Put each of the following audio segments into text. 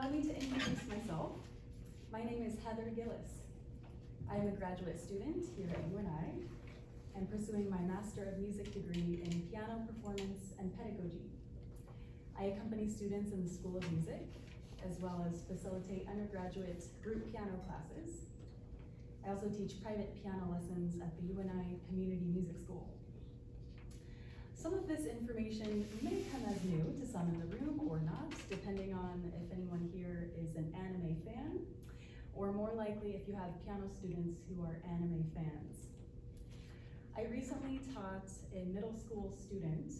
Allow me to introduce myself. My name is Heather Gillis. I am a graduate student here at UNI and pursuing my Master of Music degree in piano performance and pedagogy. I accompany students in the School of Music, as well as facilitate undergraduate group piano classes. I also teach private piano lessons at the UNI Community Music School. Some of this information may come as new to some in the room or not, depending on if anyone here is an anime fan, or more likely if you have piano students who are anime fans. I recently taught a middle school student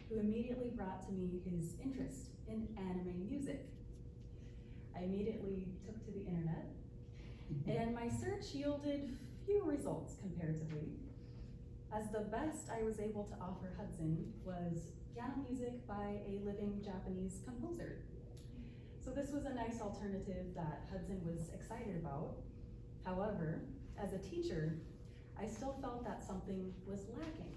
who immediately brought to me his interest in anime music. I immediately took to the internet, and my search yielded few results comparatively, as the best I was able to offer Hudson was piano music by a living Japanese composer. So this was a nice alternative that Hudson was excited about. However, as a teacher, I still felt that something was lacking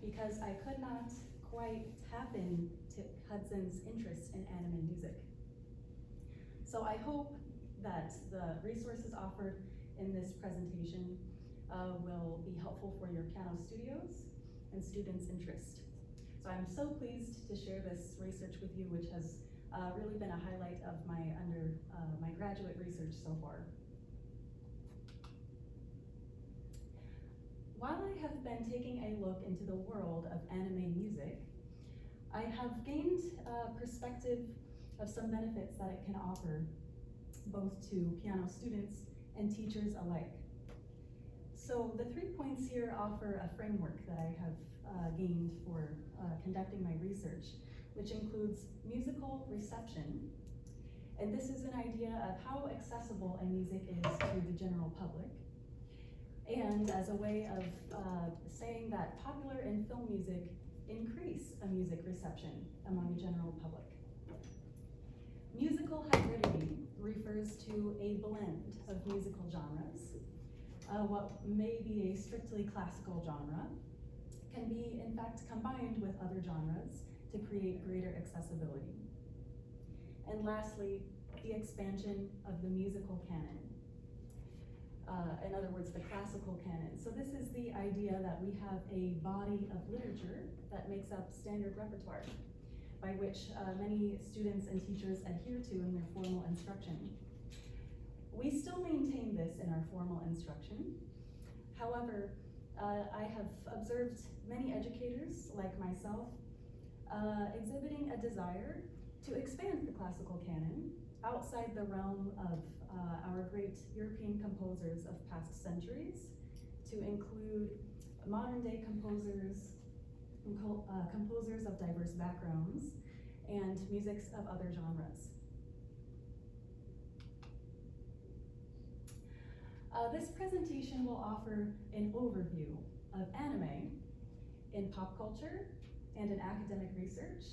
because I could not quite tap into Hudson's interest in anime music. So I hope that the resources offered in this presentation will be helpful for your piano studios and students' interest. So I'm so pleased to share this research with you, which has really been a highlight of my graduate research so far. While I have been taking a look into the world of anime music, I have gained a perspective of some benefits that it can offer both to piano students and teachers alike. So the 3 points here offer a framework that I have gained for conducting my research, which includes musical reception. And this is an idea of how accessible a music is to the general public. And as a way of saying that popular and film music increase a music reception among the general public. Musical hybridity refers to a blend of musical genres. What may be a strictly classical genre can be, in fact, combined with other genres to create greater accessibility. And lastly, the expansion of the musical canon. In other words, the classical canon. So this is the idea that we have a body of literature that makes up standard repertoire, by which many students and teachers adhere to in their formal instruction. We still maintain this in our formal instruction. However, I have observed many educators, like myself, exhibiting a desire to expand the classical canon outside the realm of our great European composers of past centuries, to include modern day composers, composers of diverse backgrounds, and musics of other genres. This presentation will offer an overview of anime in pop culture and in academic research.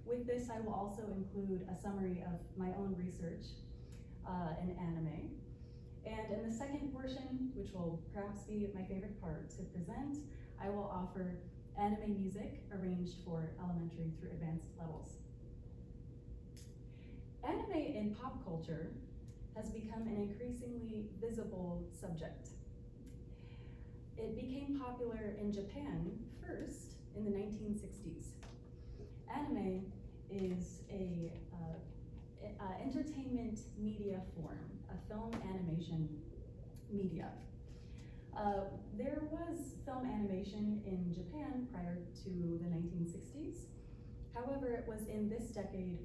With this, I will also include a summary of my own research in anime. And in the second portion, which will perhaps be my favorite part to present, I will offer anime music arranged for elementary through advanced levels. Anime in pop culture has become an increasingly visible subject. It became popular in Japan first in the 1960s. Anime is a entertainment media form, a film animation media. There was film animation in Japan prior to the 1960s. However, it was in this decade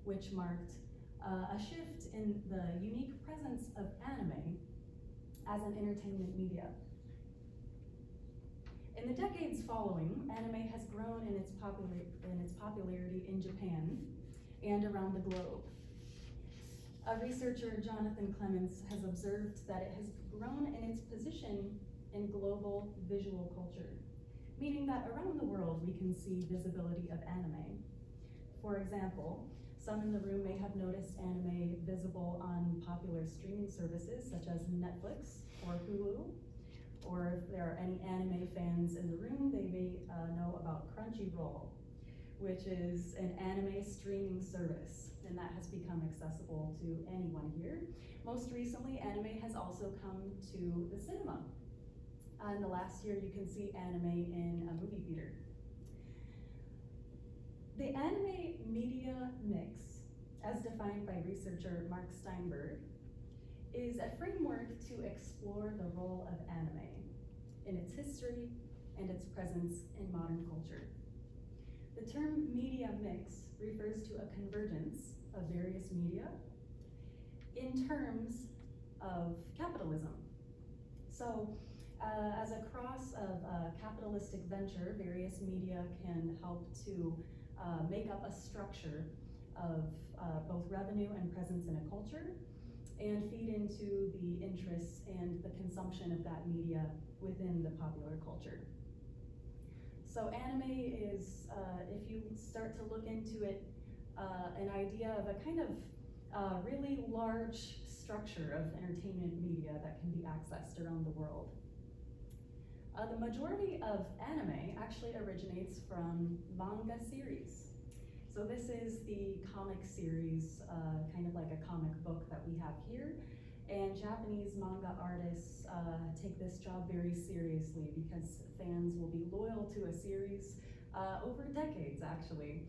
which marked a shift in the unique presence of anime as an entertainment media. In the decades following, anime has grown in its popularity in Japan and around the globe. A researcher, Jonathan Clements, has observed that it has grown in its position in global visual culture, meaning that around the world we can see visibility of anime. For example, some in the room may have noticed anime visible on popular streaming services such as Netflix or Hulu, or if there are any anime fans in the room, they may know about Crunchyroll, which is an anime streaming service, and that has become accessible to anyone here. Most recently, anime has also come to the cinema. In the last year, you can see anime in a movie theater. The anime media mix, as defined by researcher Mark Steinberg, is a framework to explore the role of anime in its history and its presence in modern culture. The term media mix refers to a convergence of various media in terms of capitalism. So, as a cross of a capitalistic venture, various media can help to make up a structure of both revenue and presence in a culture, and feed into the interests and the consumption of that media within the popular culture. So anime is, if you start to look into it, an idea of a kind of really large structure of entertainment media that can be accessed around the world. The majority of anime actually originates from manga series. So this is the comic series, kind of like a comic book that we have here. And Japanese manga artists take this job very seriously because fans will be loyal to a series over decades, actually.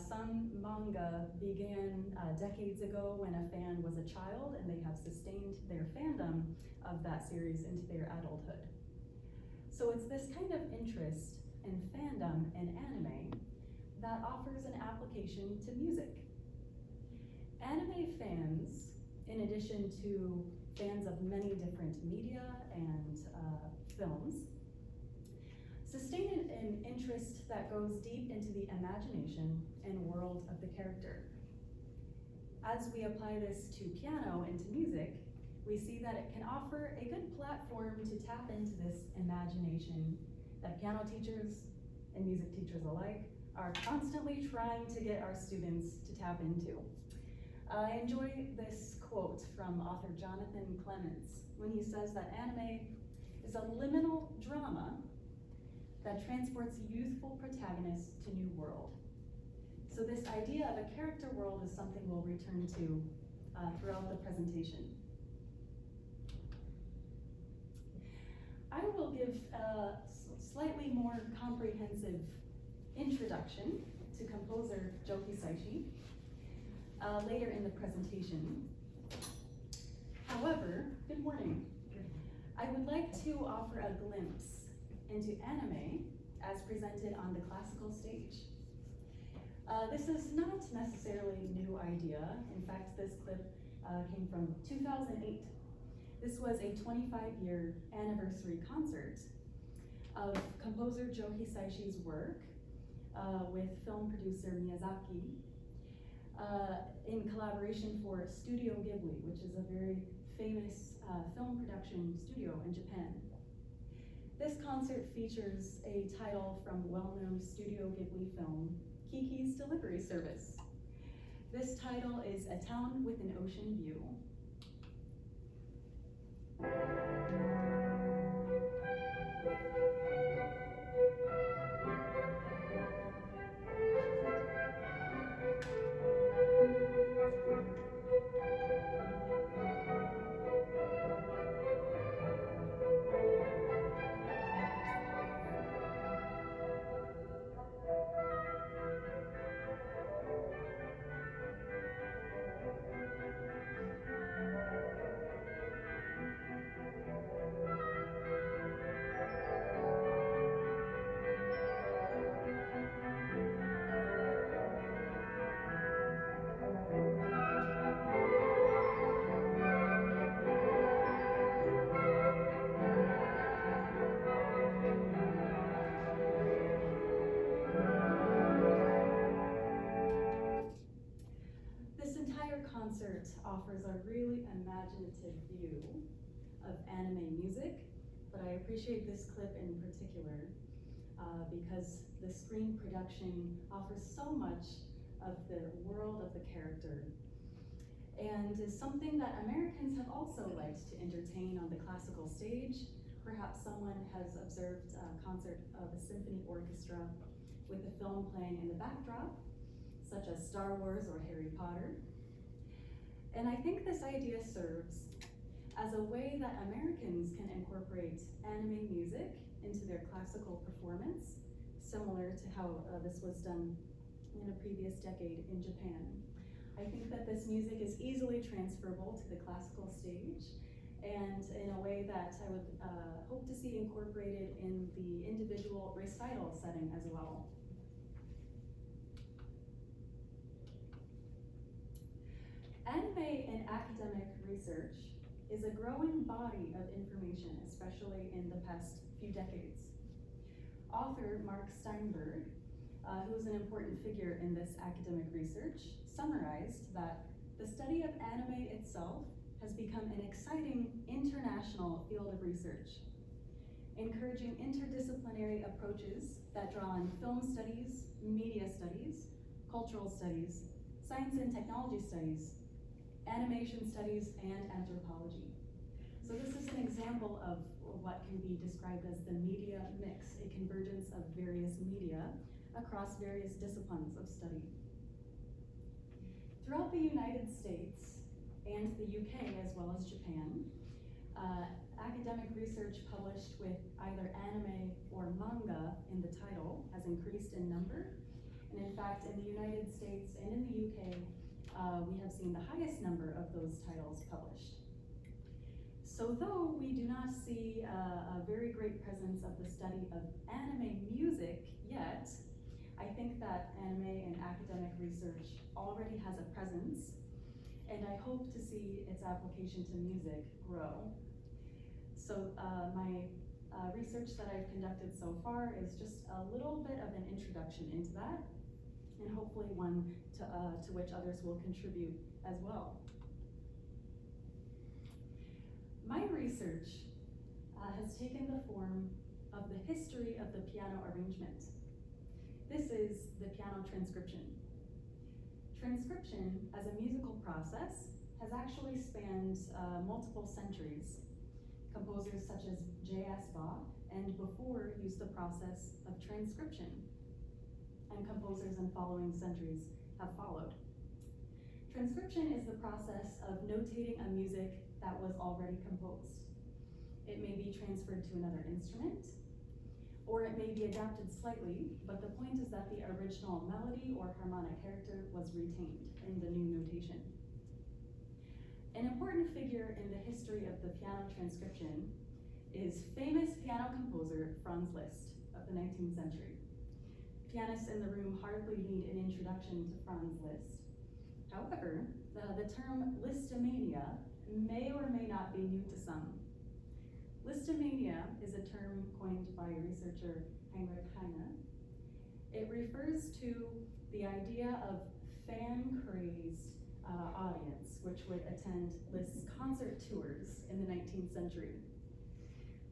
Some manga began decades ago when a fan was a child, and they have sustained their fandom of that series into their adulthood. So it's this kind of interest and fandom in anime that offers an application to music. Anime fans, in addition to fans of many different media and films, sustain an interest that goes deep into the imagination and world of the character. As we apply this to piano and to music, we see that it can offer a good platform to tap into this imagination that piano teachers and music teachers alike are constantly trying to get our students to tap into. I enjoy this quote from author Jonathan Clements when he says that anime is a liminal drama that transports youthful protagonists to new world. So this idea of a character world is something we'll return to throughout the presentation. I will give a slightly more comprehensive introduction to composer Joe Hisaishi later in the presentation. However, good morning. I would like to offer a glimpse into anime as presented on the classical stage. This is not necessarily a new idea. In fact, this clip came from 2008. This was a 25-year anniversary concert of composer Joe Hisaishi's work with film producer Miyazaki in collaboration for Studio Ghibli, which is a very famous film production studio in Japan. This concert features a title from well-known Studio Ghibli film, Kiki's Delivery Service. This title is A Town with an Ocean View. Concert offers a really imaginative view of anime music, but I appreciate this clip in particular because the screen production offers so much of the world of the character and is something that Americans have also liked to entertain on the classical stage. Perhaps someone has observed a concert of a symphony orchestra with a film playing in the backdrop, such as Star Wars or Harry Potter. And I think this idea serves as a way that Americans can incorporate anime music into their classical performance, similar to how this was done in a previous decade in Japan. I think that this music is easily transferable to the classical stage, and in a way that I would hope to see incorporated in the individual recital setting as well. Anime in academic research is a growing body of information, especially in the past few decades. Author Mark Steinberg, who is an important figure in this academic research, summarized that the study of anime itself has become an exciting international field of research, encouraging interdisciplinary approaches that draw on film studies, media studies, cultural studies, science and technology studies, animation studies, and anthropology. So this is an example of what can be described as the media mix, a convergence of various media across various disciplines of study. Throughout the United States and the UK, as well as Japan, academic research published with either anime or manga in the title has increased in number. And in fact, in the United States and in the UK, we have seen the highest number of those titles published. So though we do not see a very great presence of the study of anime music yet, I think that anime in academic research already has a presence, and I hope to see its application to music grow. So my research that I've conducted so far is just a little bit of an introduction into that, and hopefully one to which others will contribute as well. My research has taken the form of the history of the piano arrangement. This is the piano transcription. Transcription as a musical process has actually spanned multiple centuries. Composers such as J.S. Bach and before used the process of transcription, and composers in following centuries have followed. Transcription is the process of notating a music that was already composed. It may be transferred to another instrument, or it may be adapted slightly, but the point is that the original melody or harmonic character was retained in the new notation. An important figure in the history of the piano transcription is famous piano composer Franz Liszt of the 19th century. Pianists in the room hardly need an introduction to Franz Liszt. However, the term Listomania may or may not be new to some. Listomania is a term coined by researcher Heinrich Heine. It refers to the idea of fan-crazed audience which would attend Liszt's concert tours in the 19th century.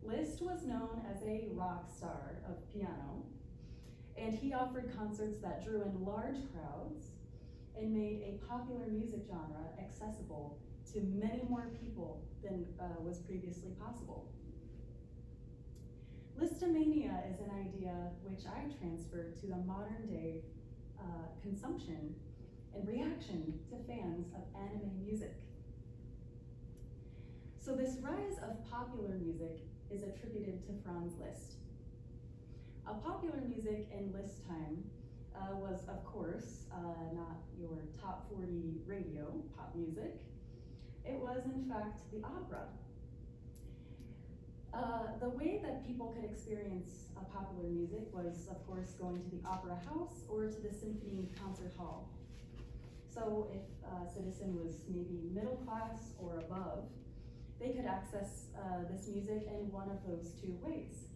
Liszt was known as a rock star of piano, and he offered concerts that drew in large crowds and made a popular music genre accessible to many more people than was previously possible. Listomania is an idea which I transfer to the modern day consumption and reaction to fans of anime music. So this rise of popular music is attributed to Franz Liszt. Popular music in Liszt time was, of course, not your top 40 radio pop music. It was, in fact, the opera. The way that people could experience popular music was, of course, going to the opera house or to the symphony concert hall. So if a citizen was maybe middle class or above, they could access this music in one of those two ways.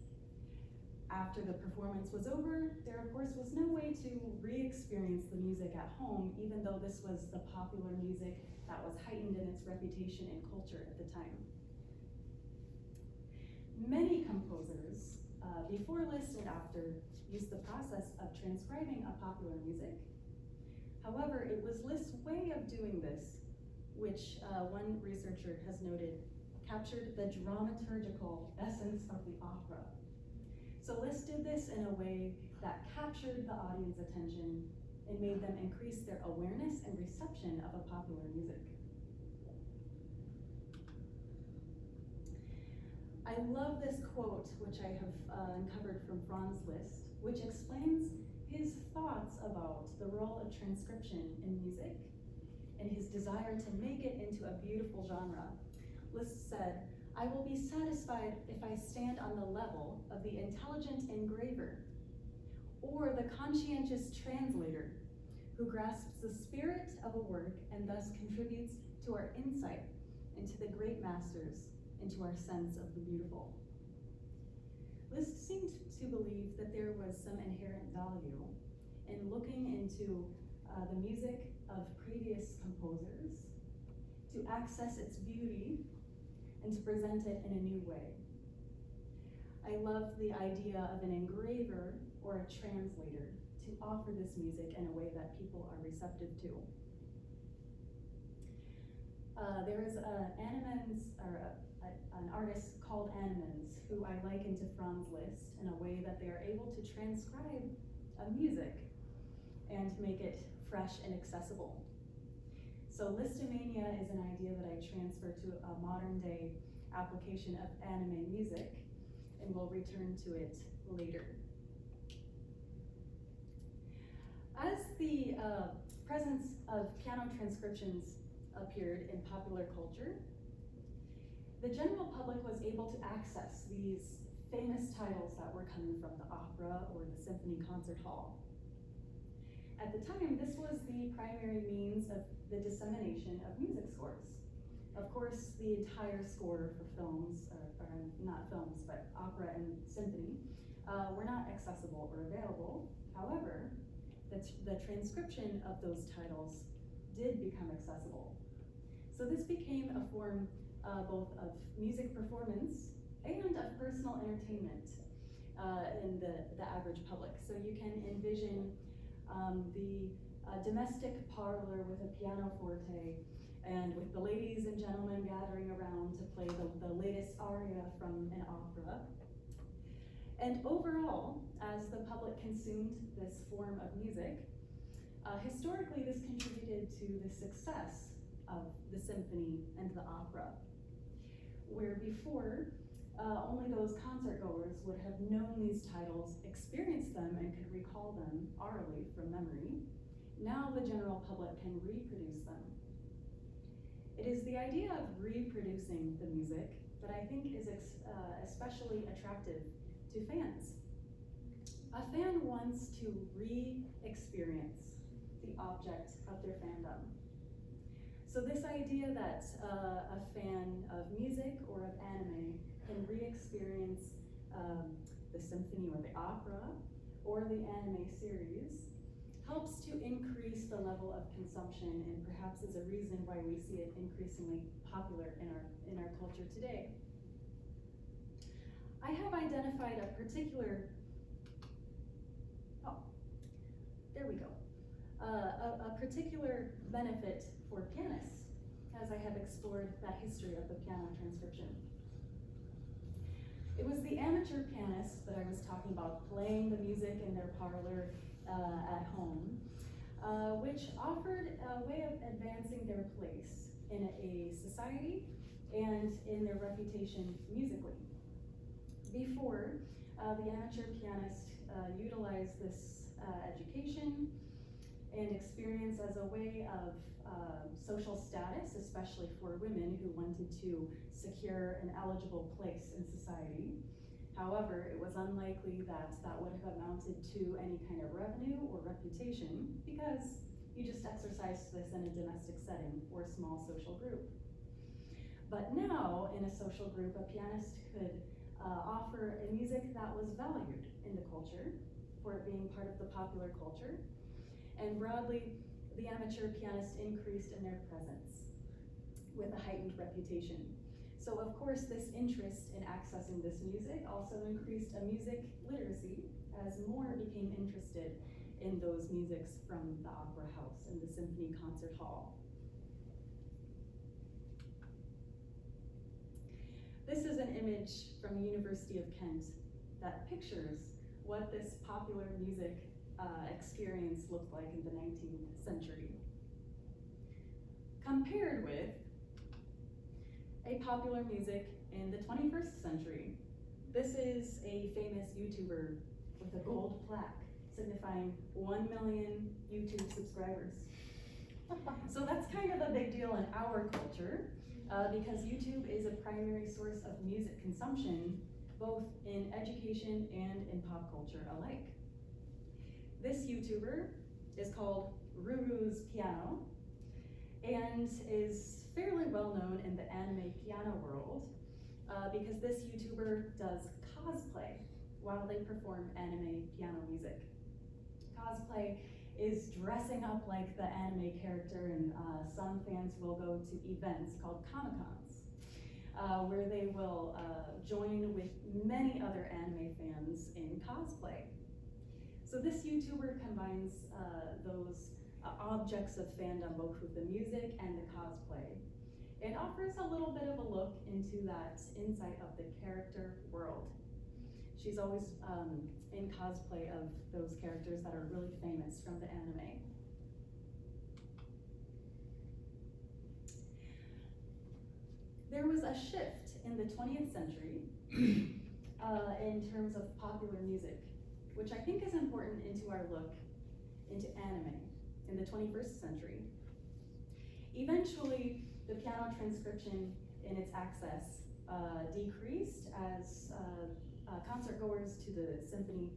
After the performance was over, there of course was no way to re-experience the music at home, even though this was the popular music that was heightened in its reputation and culture at the time. Many composers, before Liszt and after, used the process of transcribing a popular music. However, it was Liszt's way of doing this, which one researcher has noted, captured the dramaturgical essence of the opera. So Liszt did this in a way that captured the audience attention and made them increase their awareness and reception of a popular music. I love this quote, which I have uncovered from Franz Liszt, which explains his thoughts about the role of transcription in music and his desire to make it into a beautiful genre. Liszt said, "I will be satisfied if I stand on the level of the intelligent engraver or the conscientious translator who grasps the spirit of a work and thus contributes to our insight into the great masters, into our sense of the beautiful." Liszt seemed to believe that there was some inherent value in looking into the music of previous composers, to access its beauty, and to present it in a new way. I love the idea of an engraver or a translator to offer this music in a way that people are receptive to. There is an artist called Animans who I liken to Franz Liszt in a way that they are able to transcribe a music and make it fresh and accessible. So Listomania is an idea that I transfer to a modern day application of anime music, and we'll return to it later. As the presence of piano transcriptions appeared in popular culture, the general public was able to access these famous titles that were coming from the opera or the symphony concert hall. At the time, this was the primary means of the dissemination of music scores. Of course, the entire score for films, or not films, but opera and symphony, were not accessible or available. However, the transcription of those titles did become accessible. So this became a form both of music performance and of personal entertainment in the average public. So you can envision the domestic parlor with a pianoforte and with the ladies and gentlemen gathering around to play the latest aria from an opera. And overall, as the public consumed this form of music, historically this contributed to the success of the symphony and the opera. Where before, only those concert goers would have known these titles, experienced them, and could recall them orally from memory. Now the general public can reproduce them. It is the idea of reproducing the music that I think is especially attractive to fans. A fan wants to re-experience the object of their fandom. So this idea that a fan of music or of anime can re-experience the symphony or the opera or the anime series helps to increase the level of consumption, and perhaps is a reason why we see it increasingly popular in our culture today. I have identified a particular, a particular benefit for pianists as I have explored that history of the piano transcription. It was the amateur pianists that I was talking about playing the music in their parlor at home, which offered a way of advancing their place in a society and in their reputation musically. Before, the amateur pianist utilized this education and experience as a way of social status, especially for women who wanted to secure an eligible place in society. However, it was unlikely that that would have amounted to any kind of revenue or reputation because you just exercised this in a domestic setting or small social group. But now, in a social group, a pianist could offer a music that was valued in the culture for it being part of the popular culture. And broadly, the amateur pianist increased in their presence with a heightened reputation. So of course, this interest in accessing this music also increased a music literacy as more became interested in those musics from the opera house and the symphony concert hall. This is an image from the University of Kent that pictures what this popular music experience looked like in the 19th century, compared with a popular music in the 21st century. This is a famous YouTuber with a gold plaque signifying 1 million YouTube subscribers. So that's kind of a big deal in our culture because YouTube is a primary source of music consumption, both in education and in pop culture alike. This YouTuber is called Ruru's Piano and is fairly well known in the anime piano world because this YouTuber does cosplay while they perform anime piano music. Cosplay is dressing up like the anime character, and some fans will go to events called Comic-Cons, where they will join with many other anime fans in cosplay. So this YouTuber combines those objects of fandom, both with the music and the cosplay. It offers a little bit of a look into that insight of the character world. She's always in cosplay of those characters that are really famous from the anime. There was a shift in the 20th century in terms of popular music, which I think is important into our look into anime in the 21st century. Eventually, the piano transcription in its access decreased as concert goers to the symphony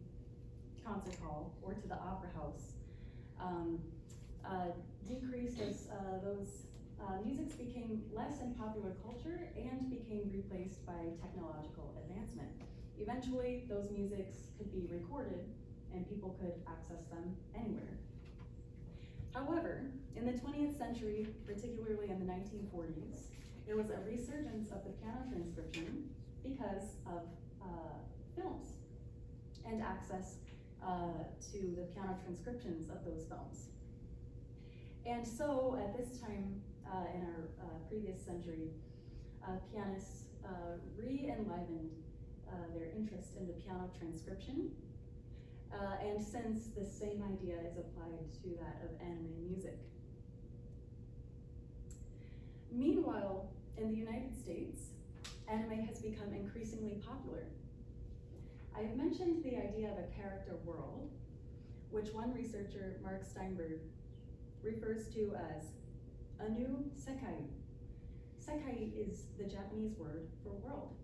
concert hall or to the opera house decreased as those musics became less in popular culture and became replaced by technological advancement. Eventually, those musics could be recorded and people could access them anywhere. However, in the 20th century, particularly in the 1940s, there was a resurgence of the piano transcription because of films and access to the piano transcriptions of those films. And so at this time in our previous century, pianists re-enlivened their interest in the piano transcription. And since the same idea is applied to that of anime music. Meanwhile, in the United States, anime has become increasingly popular. I have mentioned the idea of a character world, which one researcher, Mark Steinberg, refers to as a new sekai. Sekai is the Japanese word for world.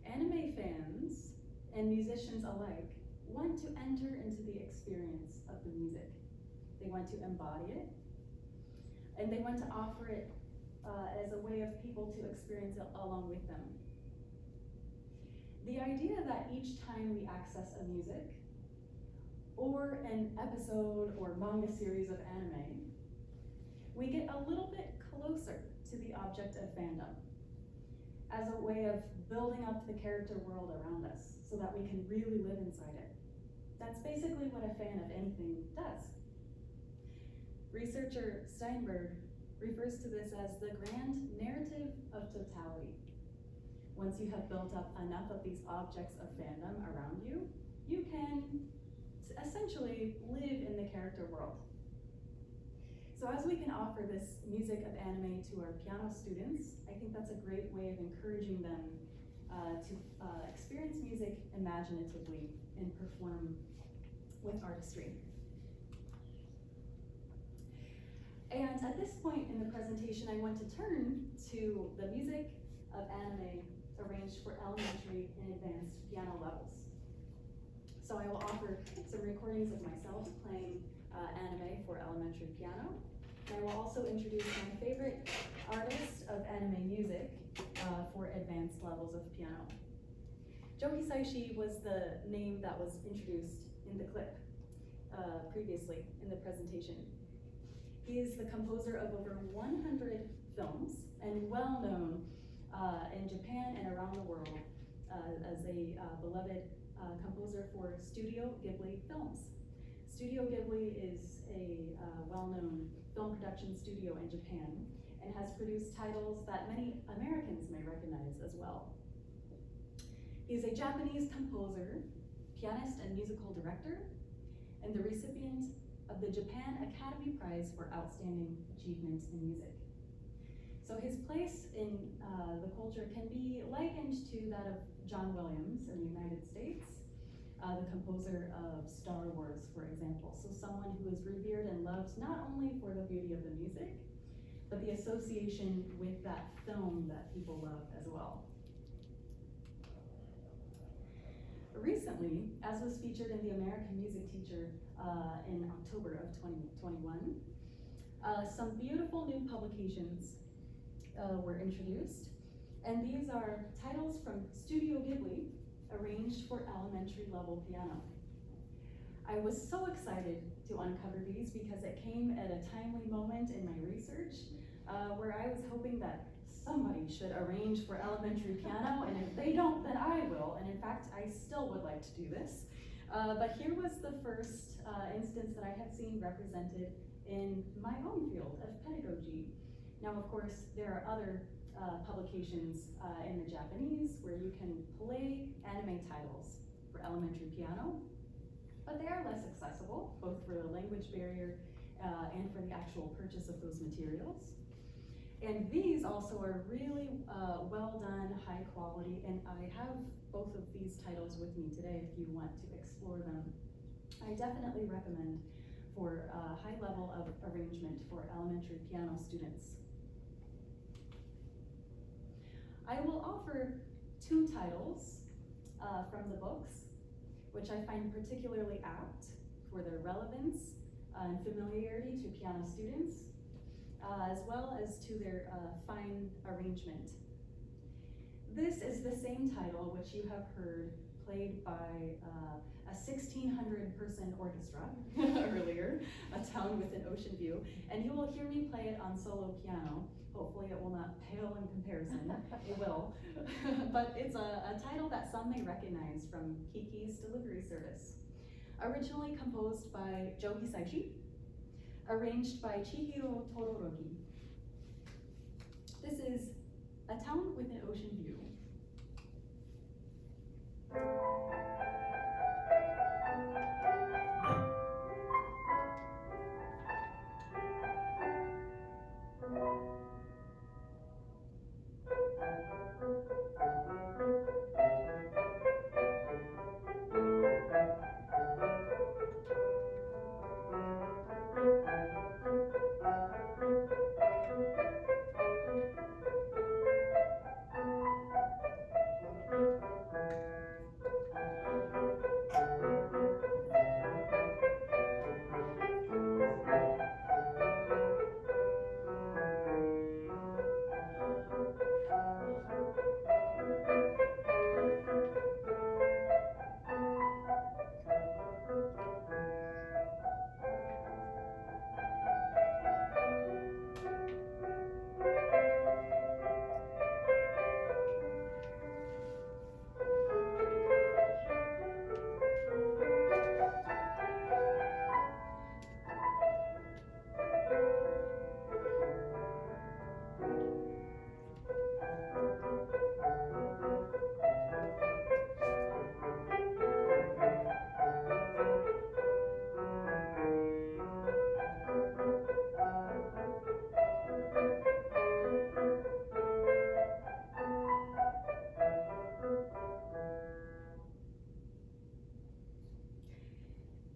Anime fans and musicians alike want to enter into the experience of the music. They want to embody it, and they want to offer it as a way of people to experience it along with them. The idea that each time we access a music, or an episode or manga series of anime, we get a little bit closer to the object of fandom as a way of building up the character world around us so that we can really live inside it. That's basically what a fan of anything does. Researcher Steinberg refers to this as the grand narrative of totality. Once you have built up enough of these objects of fandom around you, you can essentially live in the character world. So as we can offer this music of anime to our piano students, I think that's a great way of encouraging them to experience music imaginatively and perform with artistry. And at this point in the presentation, I want to turn to the music of anime arranged for elementary and advanced piano levels. So I will offer some recordings of myself playing anime for elementary piano. And I will also introduce my favorite artist of anime music for advanced levels of piano. Joe Hisaishi was the name that was introduced in the clip previously in the presentation. He is the composer of over 100 films and well known in Japan and around the world as a beloved composer for Studio Ghibli films. Studio Ghibli is a well-known film production studio in Japan and has produced titles that many Americans may recognize as well. He's a Japanese composer, pianist and musical director, and the recipient of the Japan Academy Prize for Outstanding Achievement in Music. So his place in the culture can be likened to that of John Williams in the United States, the composer of Star Wars, for example. So someone who is revered and loved not only for the beauty of the music, but the association with that film that people love as well. Recently, as was featured in the American Music Teacher in October of 2021, some beautiful new publications were introduced, and these are titles from Studio Ghibli, arranged for elementary level piano. I was so excited to uncover these because it came at a timely moment in my research where I was hoping that somebody should arrange for elementary piano, and if they don't, then I will. And in fact, I still would like to do this. But here was the first instance that I had seen represented in my own field of pedagogy. Now, of course, there are other publications in the Japanese where you can play anime titles for elementary piano, but they are less accessible, both for the language barrier and for the actual purchase of those materials. And these also are really well done, high quality, and I have both of these titles with me today if you want to explore them. I definitely recommend for a high level of arrangement for elementary piano students. I will offer two titles from the books, which I find particularly apt for their relevance and familiarity to piano students, as well as to their fine arrangement. This is the same title which you have heard played by a 1,600-person orchestra earlier, A Town with an Ocean View, and you will hear me play it on solo piano. Hopefully it will not pale in comparison, it will. But it's a title that some may recognize from Kiki's Delivery Service. Originally composed by Joe Hisaishi, arranged by Chihiro Todoroki. This is A Town with an Ocean View.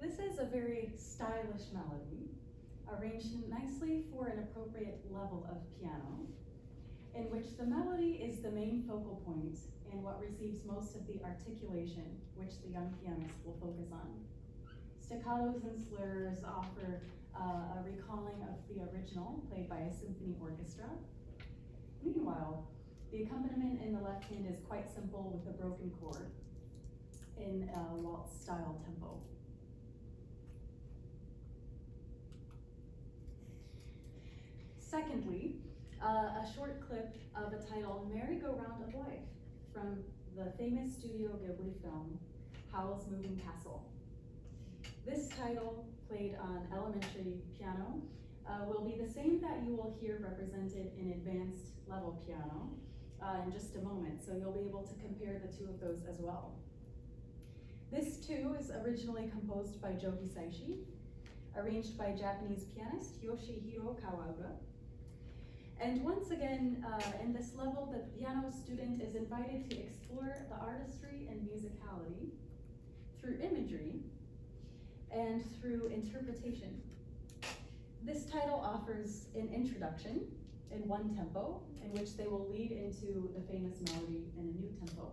This is a very stylish melody, arranged nicely for an appropriate level of piano, in which the melody is the main focal point and what receives most of the articulation, which the young pianist will focus on. Staccatos and slurs offer a recalling of the original, played by a symphony orchestra. Meanwhile, the accompaniment in the left hand is quite simple with a broken chord in a waltz-style tempo. Secondly, a short clip of a title, Merry-Go-Round of Life, from the famous Studio Ghibli film, Howl's Moving Castle. This title, played on elementary piano, will be the same that you will hear represented in advanced level piano in just a moment, so you'll be able to compare the two of those as well. This too is originally composed by Joki Saishi, arranged by Japanese pianist Yoshihiro Kawaura. And once again, in this level, the piano student is invited to explore the artistry and musicality through imagery and through interpretation. This title offers an introduction in one tempo, in which they will lead into the famous melody in a new tempo.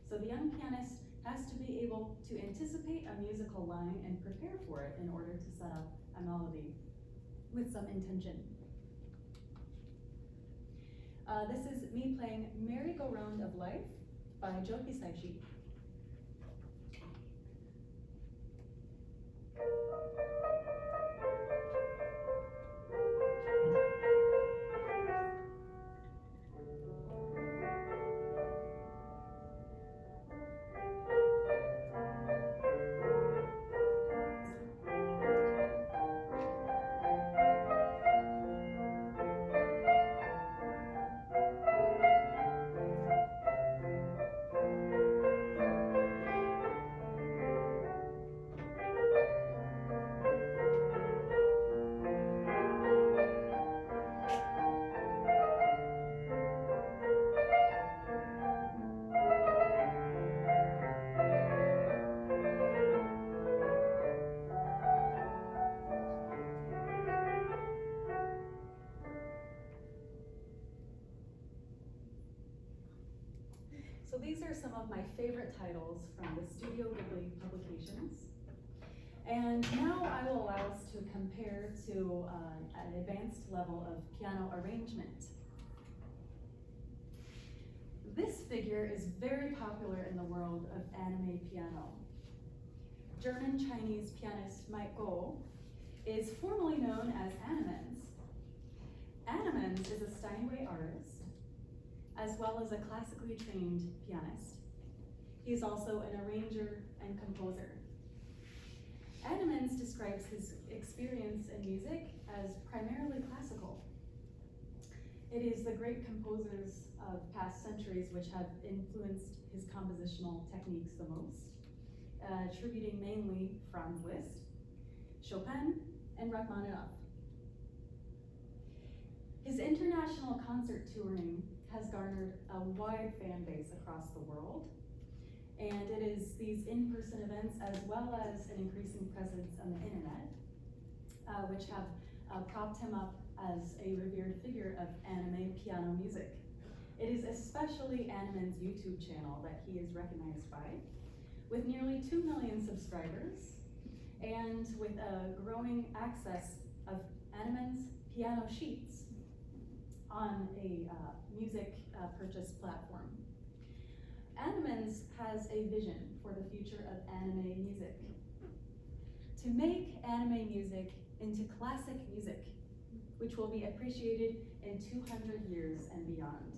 So the young pianist has to be able to anticipate a musical line and prepare for it in order to set up a melody with some intention. This is me playing Merry-Go-Round of Life by Joki Saishi. So these are some of my favorite titles from the Studio Ghibli publications. And now I will allow us to compare to an advanced level of piano arrangement. This figure is very popular in the world of anime piano. German-Chinese pianist Mike Goh is formally known as Animens. Animens is a Steinway artist, as well as a classically trained pianist. He is also an arranger and composer. Animens describes his experience in music as primarily classical. It is the great composers of past centuries which have influenced his compositional techniques the most, attributing mainly Franz Liszt, Chopin, and Rachmaninoff. His international concert touring has garnered a wide fan base across the world, and it is these in-person events as well as an increasing presence on the internet, which have propped him up as a revered figure of anime piano music. It is especially Animen's YouTube channel that he is recognized by, with nearly 2 million subscribers, and with a growing access of Animen's piano sheets on a music purchase platform. Animens has a vision for the future of anime music: to make anime music into classic music, which will be appreciated in 200 years and beyond.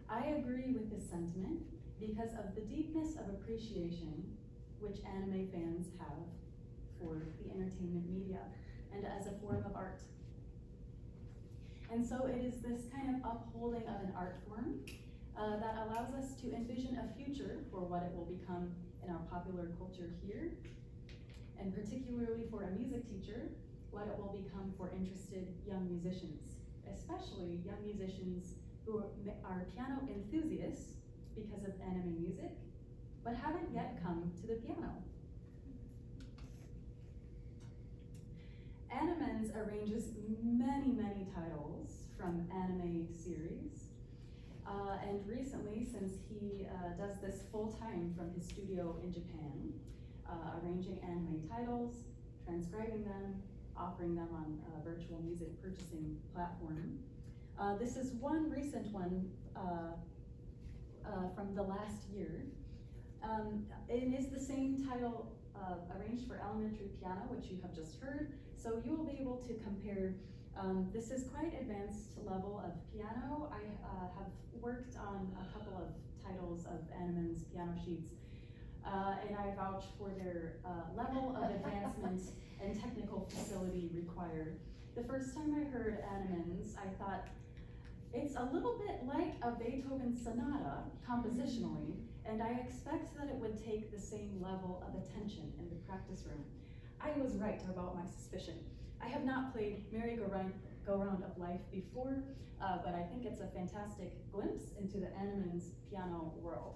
I agree with this sentiment because of the deepness of appreciation which anime fans have for the entertainment media and as a form of art. And so it is this kind of upholding of an art form that allows us to envision a future for what it will become in our popular culture here, and particularly for a music teacher, what it will become for interested young musicians, especially young musicians who are piano enthusiasts because of anime music, but haven't yet come to the piano. Animens arranges many titles from anime series. And recently, since he does this full-time from his studio in Japan, arranging anime titles, transcribing them, offering them on a virtual music purchasing platform. This is one recent one from the last year. It is the same title arranged for elementary piano, which you have just heard. So you will be able to compare. This is quite advanced level of piano. I have worked on a couple of titles of Animen's piano sheets, and I vouch for their level of advancement and technical facility required. The first time I heard Animen's, I thought, it's a little bit like a Beethoven sonata compositionally, and I expect that it would take the same level of attention in the practice room. I was right about my suspicion. I have not played Merry-Go-Round of Life before, but I think it's a fantastic glimpse into the Animens piano world.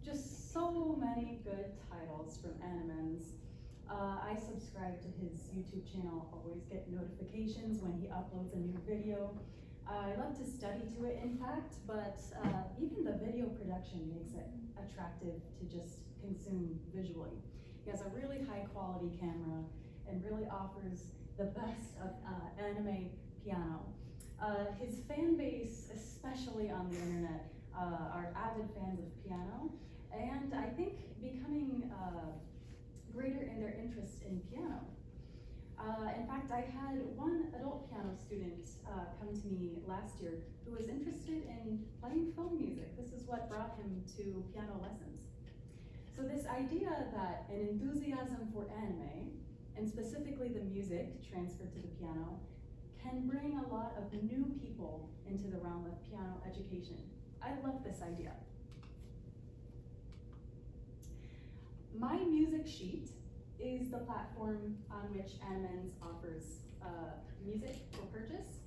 Just so many good titles from Animens. I subscribe to his YouTube channel, always get notifications when he uploads a new video. I love to study to it, in fact, but even the video production makes it attractive to just consume visually. He has a really high quality camera and really offers the best of anime piano. His fan base, especially on the internet, are avid fans of piano, and I think becoming greater in their interest in piano. In fact, I had one adult piano student come to me last year who was interested in playing film music. This is what brought him to piano lessons. So this idea that an enthusiasm for anime, and specifically the music transferred to the piano, can bring a lot of new people into the realm of piano education. I love this idea. My Music Sheet is the platform on which Animens offers music for purchase.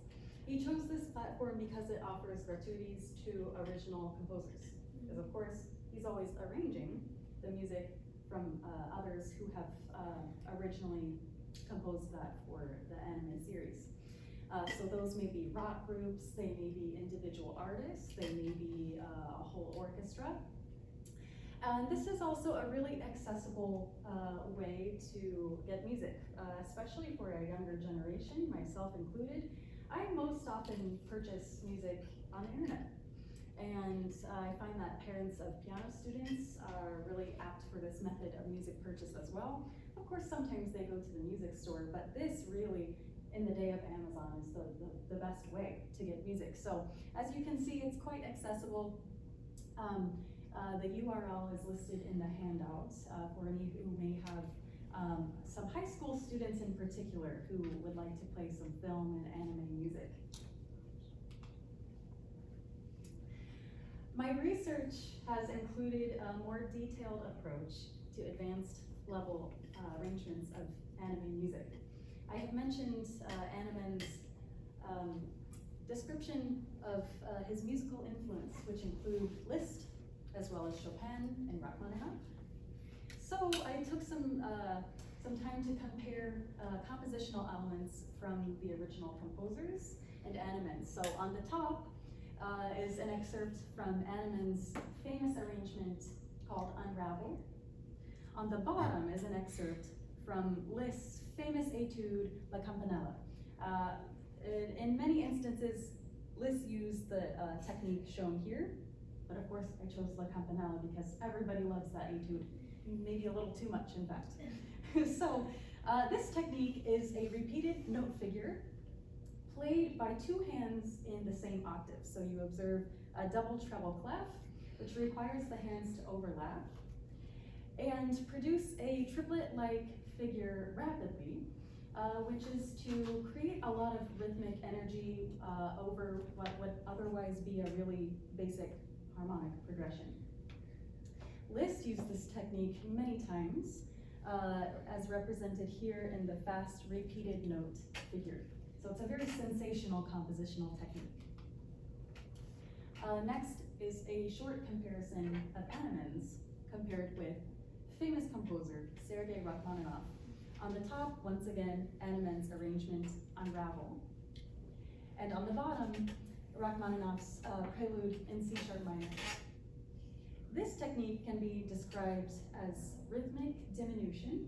He chose this platform because it offers gratuities to original composers. Because of course, he's always arranging the music from others who have originally composed that for the anime series. So those may be rock groups, they may be individual artists, they may be a whole orchestra. And this is also a really accessible way to get music, especially for a younger generation, myself included. I most often purchase music on the internet. And I find that parents of piano students are really apt for this method of music purchase as well. Of course, sometimes they go to the music store, but this really, in the day of Amazon, is the best way to get music. So as you can see, it's quite accessible. The URL is listed in the handout for any who may have some high school students in particular who would like to play some film and anime music. My research has included a more detailed approach to advanced level arrangements of anime music. I have mentioned Animen's description of his musical influence, which include Liszt, as well as Chopin and Rachmaninoff. So I took some time to compare compositional elements from the original composers and Animens. So on the top is an excerpt from Animen's famous arrangement called Unravel. On the bottom is an excerpt from Liszt's famous etude La Campanella. In many instances, Liszt used the technique shown here, but of course I chose La Campanella because everybody loves that etude, maybe a little too much in fact. So this technique is a repeated note figure played by two hands in the same octave. So you observe a double treble clef, which requires the hands to overlap, and produce a triplet-like figure rapidly, which is to create a lot of rhythmic energy over what would otherwise be a really basic harmonic progression. Liszt used this technique many times, as represented here in the fast repeated note figure. So it's a very sensational compositional technique. Next is a short comparison of Animens compared with famous composer Sergei Rachmaninoff. On the top, once again, Animen's arrangement Unravel. And on the bottom, Rachmaninoff's prelude in C sharp minor. This technique can be described as rhythmic diminution,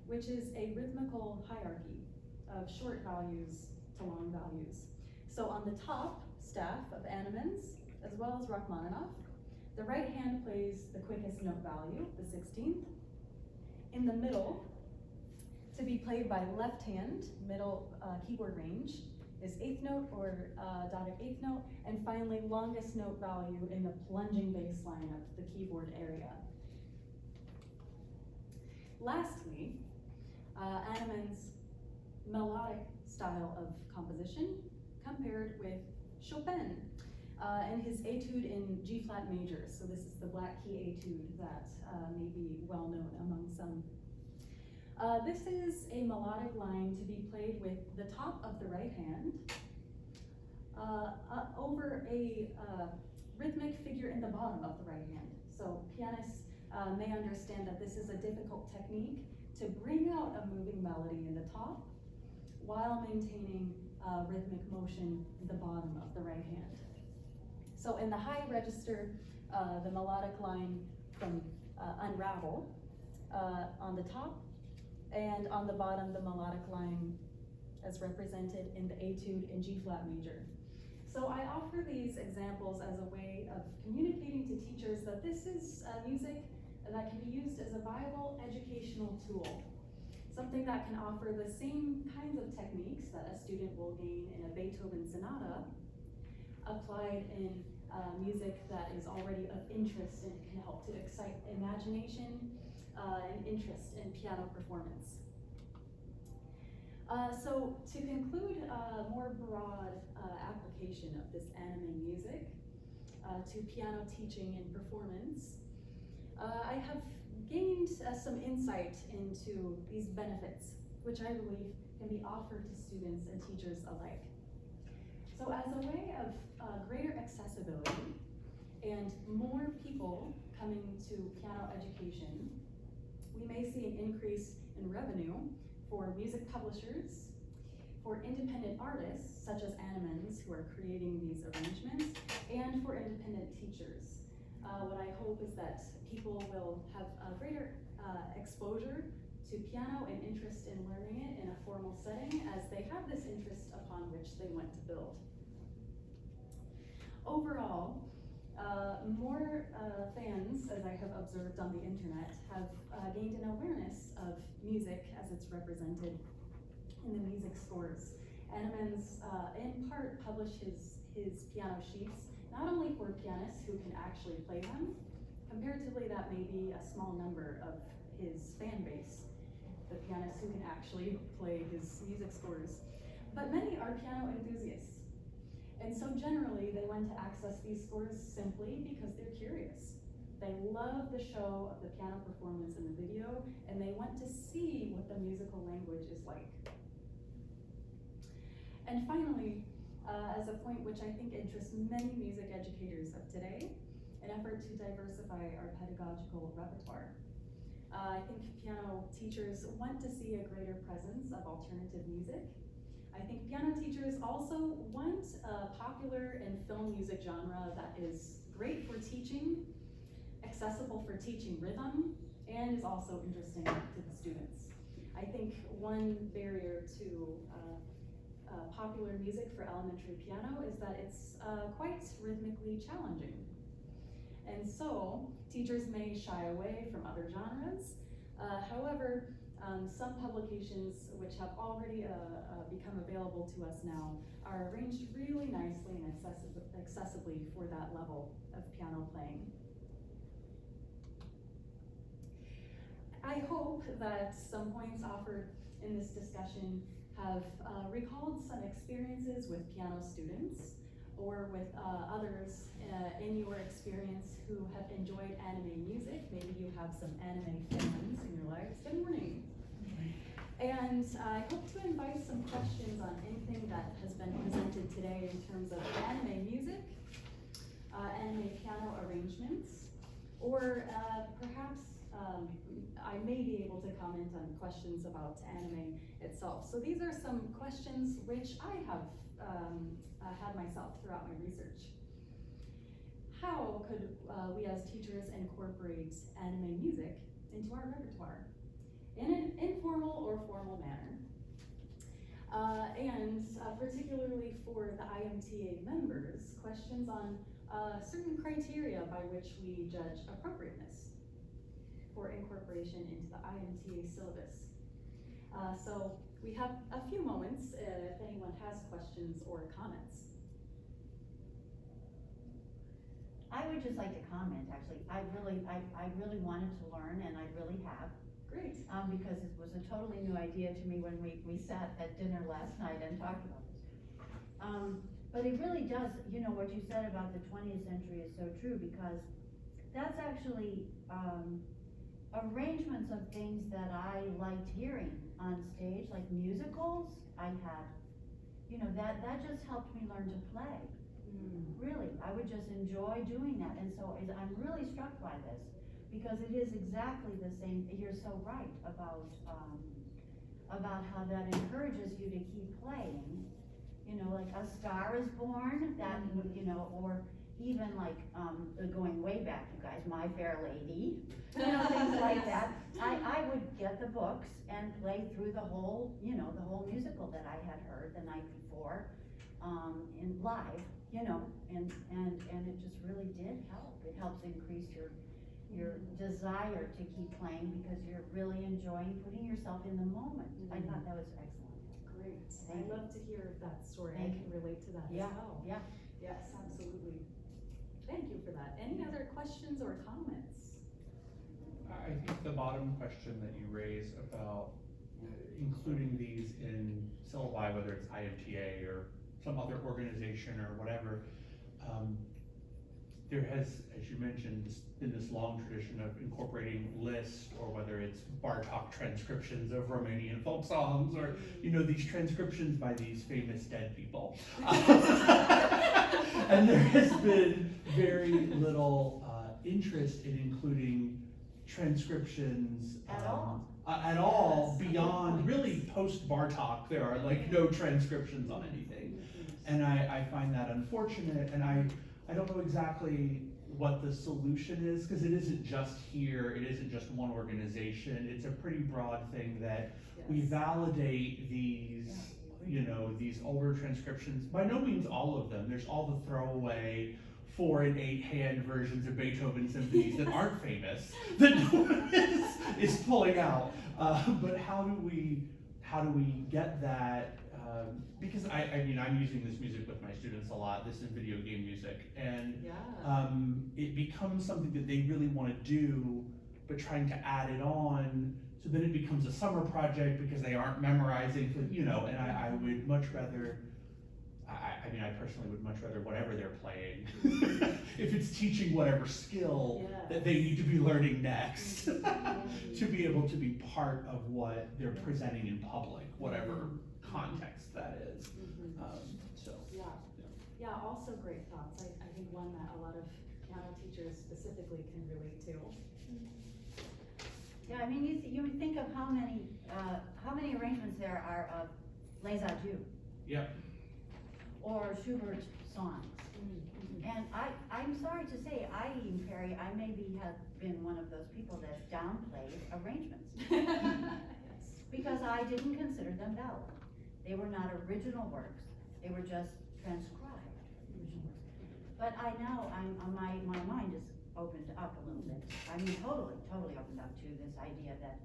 which is a rhythmical hierarchy of short values to long values. So on the top staff of Animens, as well as Rachmaninoff, the right hand plays the quickest note value, the 16th. In the middle, to be played by left hand, middle keyboard range, is 8th note or dotted 8th note, and finally longest note value in the plunging bass line of the keyboard area. Lastly, Animen's melodic style of composition compared with Chopin and his etude in G flat major. So this is the black key etude that may be well known among some. This is a melodic line to be played with the top of the right hand over a rhythmic figure in the bottom of the right hand. So pianists may understand that this is a difficult technique to bring out a moving melody in the top while maintaining rhythmic motion in the bottom of the right hand. So in the high register, the melodic line from Unravel on the top, and on the bottom, the melodic line as represented in the etude in G flat major. So I offer these examples as a way of communicating to teachers that this is music that can be used as a viable educational tool, something that can offer the same kinds of techniques that a student will gain in a Beethoven sonata, applied in music that is already of interest and can help to excite imagination and interest in piano performance. So to conclude a more broad application of this anime music to piano teaching and performance, I have gained some insight into these benefits, which I believe can be offered to students and teachers alike. So as a way of greater accessibility and more people coming to piano education, we may see an increase in revenue for music publishers, for independent artists, such as Animens, who are creating these arrangements, and for independent teachers. What I hope is that people will have a greater exposure to piano and interest in learning it in a formal setting as they have this interest upon which they want to build. Overall, more fans, as I have observed on the internet, have gained an awareness of music as it's represented in the music scores. Animens, in part, published his piano sheets, not only for pianists who can actually play them. Comparatively, that may be a small number of his fan base, the pianists who can actually play his music scores. But many are piano enthusiasts. And so generally, they want to access these scores simply because they're curious. They love the show of the piano performance in the video, and they want to see what the musical language is like. And finally, as a point which I think interests many music educators of today, an effort to diversify our pedagogical repertoire. I think piano teachers want to see a greater presence of alternative music. I think piano teachers also want a popular and film music genre that is great for teaching, accessible for teaching rhythm, and is also interesting to the students. I think one barrier to popular music for elementary piano is that it's quite rhythmically challenging. And so teachers may shy away from other genres. However, some publications which have already become available to us now are arranged really nicely and accessibly for that level of piano playing. I hope that some points offered in this discussion have recalled some experiences with piano students or with others in your experience who have enjoyed anime music. Maybe you have some anime fans in your lives. Good morning. And I hope to invite some questions on anything that has been presented today in terms of anime music, anime piano arrangements, or perhaps I may be able to comment on questions about anime itself. So these are some questions which I have had myself throughout my research. How could we as teachers incorporate anime music into our repertoire in an informal or formal manner? And particularly for the IMTA members, questions on certain criteria by which we judge appropriateness for incorporation into the IMTA syllabus. So we have a few moments if anyone has questions or comments. I would just like to comment, actually. I really wanted to learn, and I really have. Great. Because it was a totally new idea to me when we sat at dinner last night and talked about this. But it really does, you know, what you said about the 20th century is so true, because that's actually arrangements of things that I liked hearing on stage, like musicals. I had, you know, that just helped me learn to play. Really, I would just enjoy doing that, and so I'm really struck by this, because it is exactly the same. You're so right about how that encourages you to keep playing. You know, like A Star Is Born, that, you know, or even like going way back, you guys, My Fair Lady, you know, things like that. I would get the books and play through the whole, you know, the whole musical that I had heard the night before in live, you know, and it just really did help. It helps increase your desire to keep playing, because you're really enjoying putting yourself in the moment. I thought that was excellent. Great. Thank I love to hear that story. I can relate to that as well. Yeah. Yes, absolutely. Thank you for that. Any other questions or comments? I think the bottom question that you raised about including these in syllabi, whether it's IMTA or some other organization or whatever, there has, as you mentioned, been this long tradition of incorporating lists, or whether it's Bartok transcriptions of Romanian folk songs, or, you know, these transcriptions by these famous dead people. And there has been very little interest in including transcriptions at all Yes, beyond really post Bartok. There are like no transcriptions on anything, and I find that unfortunate, and I don't know exactly what the solution is, because it isn't just here, it isn't just one organization, it's a pretty broad thing that we validate these, you know, these older transcriptions, by no means all of them. There's all the throwaway 4 and 8 hand versions of Beethoven symphonies that aren't famous, that no one is pulling out. But how do we get that? Because I mean, I'm using this music with my students a lot. This is video game music, and it becomes something that they really want to do, but trying to add it on. So then it becomes a summer project because they aren't memorizing, you know. And I would much rather. I mean, I personally would much rather whatever they're playing, if it's teaching whatever skill that they need to be learning next, to be able to be part of what they're presenting in public, whatever context that is. Also great thoughts. I think one that a lot of piano teachers specifically can relate to. Yeah, I mean, you think of how many arrangements there are of Les Adieux. Yep. Or Schubert songs. And I'm sorry to say, Perry, I maybe have been one of those people that downplayed arrangements. Because I didn't consider them valid. They were not original works. They were just transcribed original works. But my mind is opened up a little bit. I mean, totally opened up to this idea that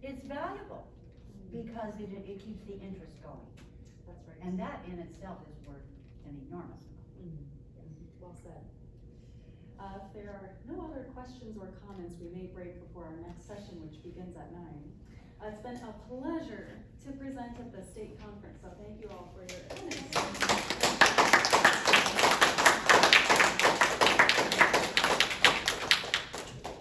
it's valuable, because it keeps the interest going. That's right. And that in itself is worth an enormous amount. Well said. If there are no other questions or comments, we may break before our next session, which begins at 9. It's been a pleasure to present at the state conference, so thank you all for your attendance.